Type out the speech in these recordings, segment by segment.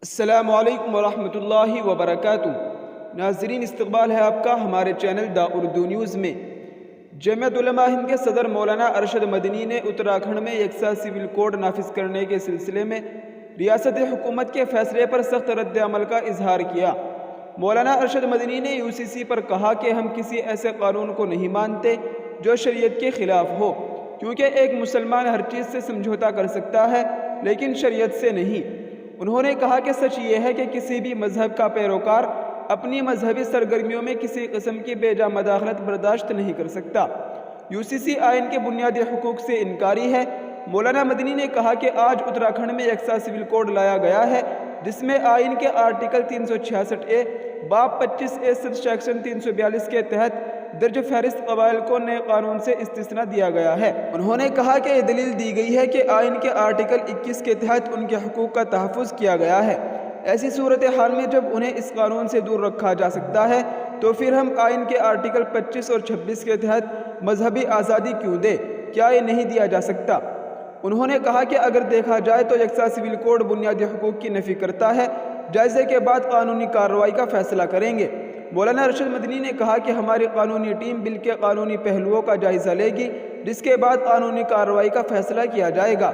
السلام علیکم ورحمۃ اللہ وبرکاتہ۔ ناظرین، استقبال ہے آپ کا ہمارے چینل دا اردو نیوز میں۔ جمعیت علماء ہند کے صدر مولانا ارشد مدنی نے اتراکھنڈ میں یکساں سول کوڈ نافذ کرنے کے سلسلے میں ریاست حکومت کے فیصلے پر سخت رد عمل کا اظہار کیا۔ مولانا ارشد مدنی نے UCC پر کہا کہ ہم کسی ایسے قانون کو نہیں مانتے جو شریعت کے خلاف ہو، کیونکہ ایک مسلمان ہر چیز سے سمجھوتا کر سکتا ہے لیکن شریعت سے نہیں۔ انہوں نے کہا کہ سچ یہ ہے کہ کسی بھی مذہب کا پیروکار اپنی مذہبی سرگرمیوں میں کسی قسم کی بے جا مداخلت برداشت نہیں کر سکتا۔ UCC آئین کے بنیادی حقوق سے انکاری ہے۔ مولانا مدنی نے کہا کہ آج اتراکھنڈ میں یکساں سول کوڈ لایا گیا ہے، جس میں آئین کے آرٹیکل 366A باب 25A سیکشن 342 کے تحت درج فہرست قبائل کو نئے قانون سے استثناء دیا گیا ہے۔ انہوں نے کہا کہ یہ دلیل دی گئی ہے کہ آئین کے آرٹیکل 21 کے تحت ان کے حقوق کا تحفظ کیا گیا ہے۔ ایسی صورتحال میں جب انہیں اس قانون سے دور رکھا جا سکتا ہے تو پھر ہم آئین کے آرٹیکل 25 اور 26 کے تحت مذہبی آزادی کیوں دیں؟ کیا یہ نہیں دیا جا سکتا؟ انہوں نے کہا کہ اگر دیکھا جائے تو یکساں سول کوڈ بنیادی حقوق کی نفی کرتا ہے۔ جائزے کے بعد قانونی کارروائی کا فیصلہ کریں گے۔ مولانا ارشد مدنی نے کہا کہ ہماری قانونی ٹیم بل کے قانونی پہلوؤں کا جائزہ لے گی، جس کے بعد قانونی کارروائی کا فیصلہ کیا جائے گا۔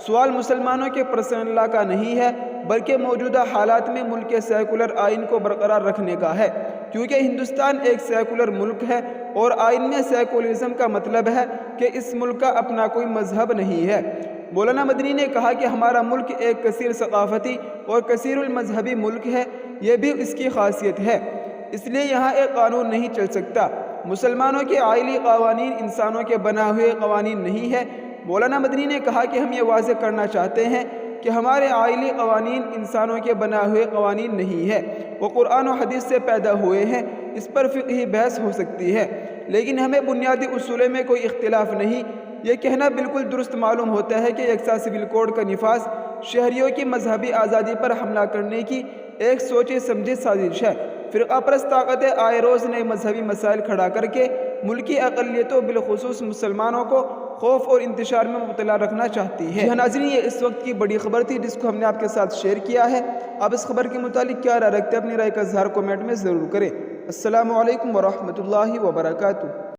سوال مسلمانوں کے پرسنل لا کا نہیں ہے، بلکہ موجودہ حالات میں ملک کے سیکولر آئین کو برقرار رکھنے کا ہے، کیونکہ ہندوستان ایک سیکولر ملک ہے اور آئین میں سیکولرزم کا مطلب ہے کہ اس ملک کا اپنا کوئی مذہب نہیں ہے۔ مولانا مدنی نے کہا کہ ہمارا ملک ایک کثیر ثقافتی اور کثیر المذہبی ملک ہے، یہ بھی اس کی خاصیت ہے، اس لیے یہاں ایک قانون نہیں چل سکتا۔ مسلمانوں کے آئلی قوانین انسانوں کے بنا ہوئے قوانین نہیں ہے۔ مولانا مدنی نے کہا کہ ہم یہ واضح کرنا چاہتے ہیں کہ ہمارے آئلی قوانین انسانوں کے بنا ہوئے قوانین نہیں ہے، وہ قرآن و حدیث سے پیدا ہوئے ہیں۔ اس پر فقہی بحث ہو سکتی ہے، لیکن ہمیں بنیادی اصولوں میں کوئی اختلاف نہیں۔ یہ کہنا بالکل درست معلوم ہوتا ہے کہ یکساں سول کوڈ کا نفاذ شہریوں کی مذہبی آزادی پر حملہ کرنے کی ایک سوچی سمجھی سازش ہے۔ فرقہ پرست طاقتیں آئے روز نئے مذہبی مسائل کھڑا کر کے ملکی اقلیتوں بالخصوص مسلمانوں کو خوف اور انتشار میں مبتلا رکھنا چاہتی ہے۔ ناظرین، یہ اس وقت کی بڑی خبر تھی جس کو ہم نے آپ کے ساتھ شیئر کیا ہے۔ آپ اس خبر کے متعلق کیا رائے رکھتے ہیں؟ اپنی رائے کا اظہار کمنٹ میں ضرور کریں۔ السلام علیکم ورحمۃ اللہ وبرکاتہ۔